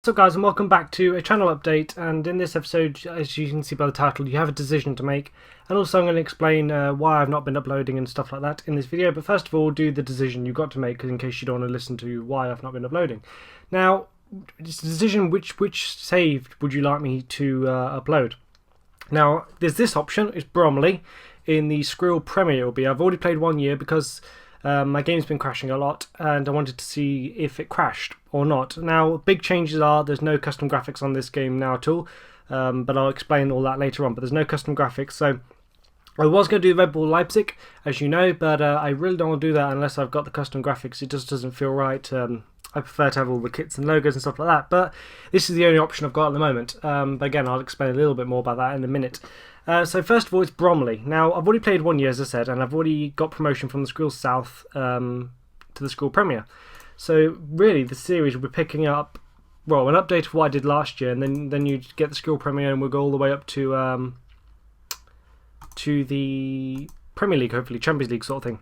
What's up guys, and welcome back to a channel update. And in this episode, as you can see by the title, you have a decision to make, and also I'm going to explain why I've not been uploading and stuff like that in this video. But first of all, do the decision you've got to make, in case you don't want to listen to why I've not been uploading. Now, it's a decision which save would you like me to upload. Now, there's this option, it's Bromley in the Skrill Premier. I've already played 1 year because my game's been crashing a lot, and I wanted to see if it crashed or not. Now, big changes are there's no custom graphics on this game now at all, but I'll explain all that later on. But there's no custom graphics, so I was going to do Red Bull Leipzig, as you know, but I really don't want to do that unless I've got the custom graphics. It just doesn't feel right. I prefer to have all the kits and logos and stuff like that, but this is the only option I've got at the moment. But again, I'll explain a little bit more about that in a minute. So first of all, it's Bromley. Now, I've already played 1 year, as I said, and I've already got promotion from the Skrill South to the Skrill Premier. So really, the series will be picking up, well, an update of what I did last year, and then you get the Skrill Premier, and we'll go all the way up to the Premier League, hopefully Champions League sort of thing.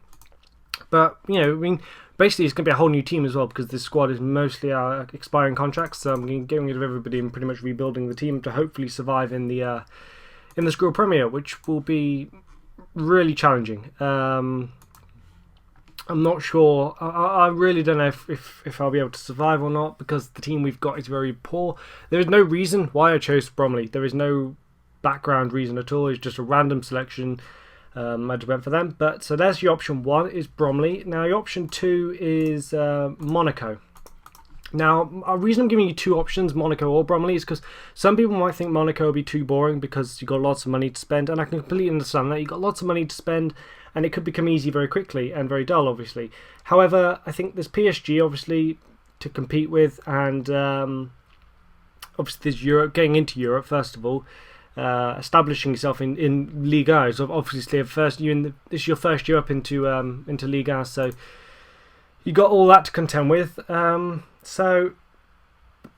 But you know, I mean, basically it's going to be a whole new team as well, because this squad is mostly expiring contracts. So I'm getting rid of everybody and pretty much rebuilding the team to hopefully survive in the Skrill Premier, which will be really challenging. I'm not sure. I really don't know if I'll be able to survive or not, because the team we've got is very poor. There is no reason why I chose Bromley. There is no background reason at all. It's just a random selection. I just went for them. But so there's your option 1 is Bromley. Now your option 2 is Monaco. Now, a reason I'm giving you two options, Monaco or Bromley, is because some people might think Monaco will be too boring because you've got lots of money to spend, and I can completely understand that. You've got lots of money to spend, and it could become easy very quickly and very dull, obviously. However, I think there's PSG, obviously, to compete with, and obviously there's Europe, getting into Europe, first of all, establishing yourself in Ligue 1. So obviously, this is your first year up into Ligue 1, so you got all that to contend with. So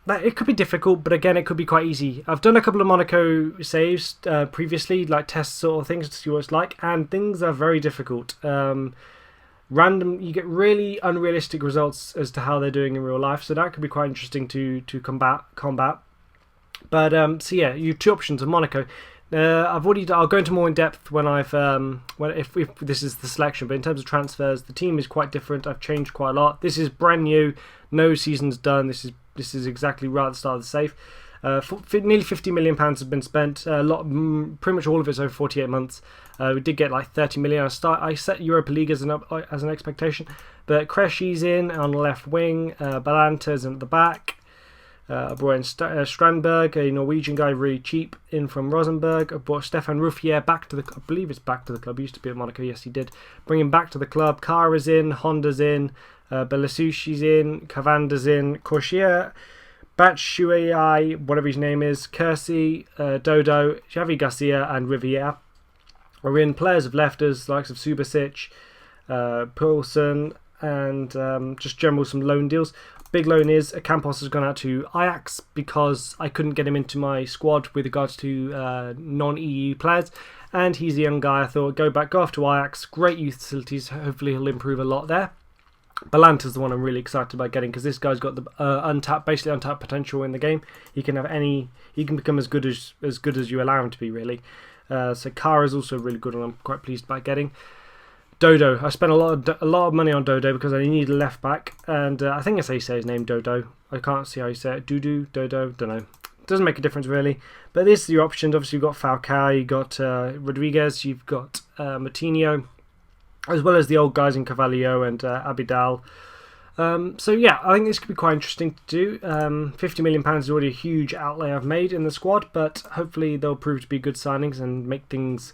that it could be difficult, but again, it could be quite easy. I've done a couple of Monaco saves previously, like test sort of things, to see what it's like, and things are very difficult. You get really unrealistic results as to how they're doing in real life, so that could be quite interesting to combat. But so yeah, you have two options of Monaco. I'll go into more in depth when if this is the selection. But in terms of transfers, the team is quite different. I've changed quite a lot. This is brand new. No season's done. This is exactly right at the start of the save. Nearly £50 million has been spent. Pretty much all of it's over 48 months. We did get like 30 million. I set Europa League as an expectation, but Kreshi's in on the left wing. Balanta's in at the back. I brought in Strandberg, a Norwegian guy, really cheap, in from Rosenborg. I brought Stefan Ruffier back to I believe it's back to the club. He used to be at Monaco. Yes, he did. Bring him back to the club. Kara's in, Honda's in, Belasushi's in, Cavanda's in, Corsia, Batshuayi, whatever his name is, Kersey, Dodo, Xavi Garcia, and Riviere are in. Players have left us, likes of Subasic, Poulsen, and just general some loan deals. Big loan is Campos has gone out to Ajax because I couldn't get him into my squad with regards to non-EU players, and he's a young guy. I thought go off to Ajax. Great youth facilities. Hopefully he'll improve a lot there. Balanta's the one I'm really excited about getting, because this guy's got the basically untapped potential in the game. He can become as good as you allow him to be, really. So Kara's also really good, and I'm quite pleased about getting. Dodo. I spent a lot of money on Dodo because I needed a left back, and I think that's how you say his name, Dodo. I can't see how you say it. Dodo, don't know. Doesn't make a difference really. But this is your options. Obviously, you've got Falcao, you've got Rodriguez, you've got Martinho, as well as the old guys in Cavallio and Abidal. So yeah, I think this could be quite interesting to do. £50 million is already a huge outlay I've made in the squad, but hopefully they'll prove to be good signings and make things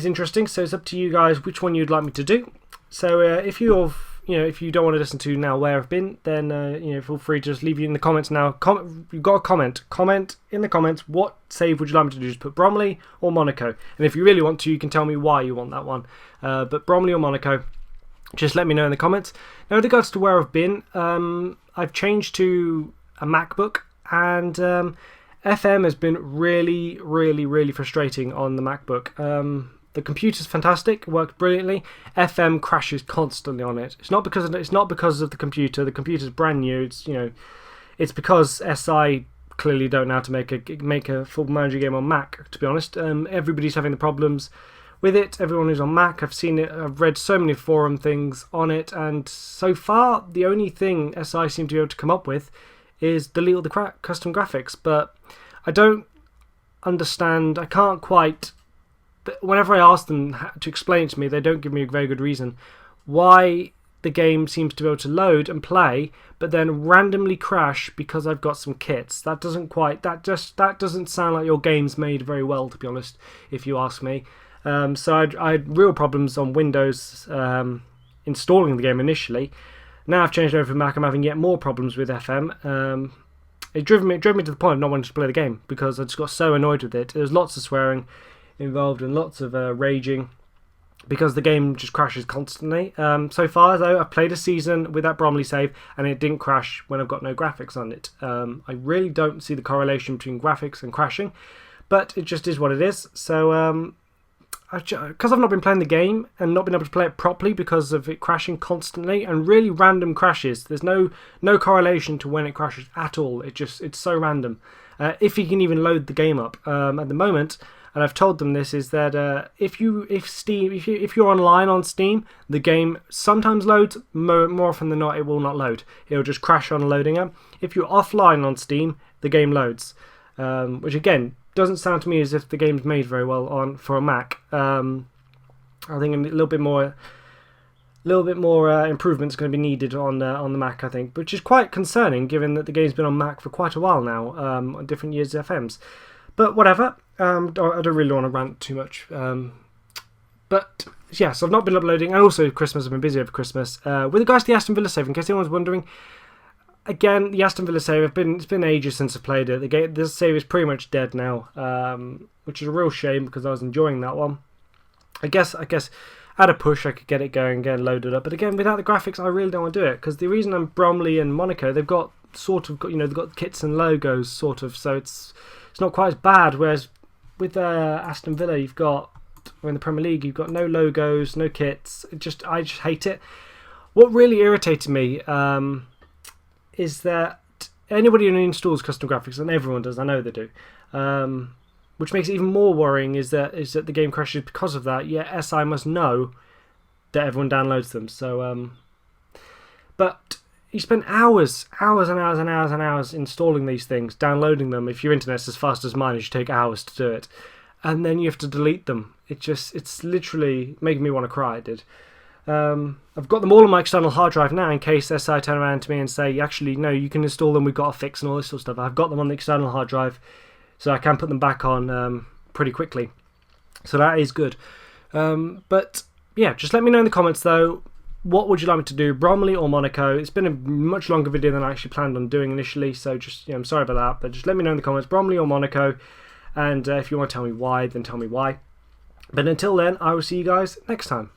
interesting. So it's up to you guys which one you'd like me to do. So if you don't want to listen to now where I've been, then feel free to just leave it in the comments now. You've got a comment in the comments. What save would you like me to do? Just put Bromley or Monaco, and if you really want to, you can tell me why you want that one. But Bromley or Monaco, just let me know in the comments. Now, with regards to where I've been, I've changed to a MacBook, and FM has been really, really, really frustrating on the MacBook. The computer's fantastic, works brilliantly. FM crashes constantly on it. It's not because of the computer. The computer's brand new. it's because SI clearly don't know how to make a Football Manager game on Mac. To be honest, everybody's having the problems with it. Everyone who's on Mac, I've seen it. I've read so many forum things on it, and so far the only thing SI seem to be able to come up with is delete all the custom graphics. But I don't understand. I can't quite. Whenever I ask them to explain it to me, they don't give me a very good reason why the game seems to be able to load and play, but then randomly crash because I've got some kits. That doesn't sound like your game's made very well, to be honest, if you ask me. So I had real problems on Windows installing the game initially. Now I've changed over to Mac. I'm having yet more problems with FM. It drove me to the point of not wanting to play the game because I just got so annoyed with it. There's lots of swearing involved and lots of raging because the game just crashes constantly. So far, though, I've played a season with that Bromley save and it didn't crash when I've got no graphics on it. I really don't see the correlation between graphics and crashing, but it just is what it is. So because I've not been playing the game and not been able to play it properly because of it crashing constantly and really random crashes. There's no correlation to when it crashes at all. It's so random. If you can even load the game up at the moment, and I've told them this, is that if you're online on Steam, the game sometimes loads. More often than not, it will not load. It'll just crash on loading up. If you're offline on Steam, the game loads, which again doesn't sound to me as if the game's made very well for a Mac. I think a little bit more improvements going to be needed on the Mac, I think, which is quite concerning given that the game's been on Mac for quite a while now, on different years of FMs. But whatever, I don't really want to rant too much. But yeah, so I've not been uploading, and also Christmas, I've been busy over Christmas. With regards to the Aston Villa save, in case anyone's wondering, again, the Aston Villa save, it's been ages since I played it. This save is pretty much dead now, which is a real shame because I was enjoying that one. I guess at a push I could get it going, get it loaded up. But again, without the graphics, I really don't want to do it because the reason I'm Bromley and Monaco, they've got they've got kits and logos so it's not quite as bad. Whereas with Aston Villa, in the Premier League, you've got no logos, no kits. I just hate it. What really irritated me is that anybody who installs custom graphics, and everyone does, I know they do, which makes it even more worrying, is that the game crashes because of that. Yet SI must know that everyone downloads them. So, but you spend hours and hours installing these things, downloading them. If your internet's as fast as mine, it should take hours to do it, and then you have to delete them. It's literally making me want to cry. It did. I've got them all on my external hard drive now in case SI turn around to me and say, actually, no, you can install them, we've got a fix and all this sort of stuff. I've got them on the external hard drive, so I can put them back on pretty quickly. So that is good. But yeah, just let me know in the comments though, what would you like me to do, Bromley or Monaco? It's been a much longer video than I actually planned on doing initially, so just I'm sorry about that, but just let me know in the comments, Bromley or Monaco, and if you want to tell me why, then tell me why. But until then, I will see you guys next time.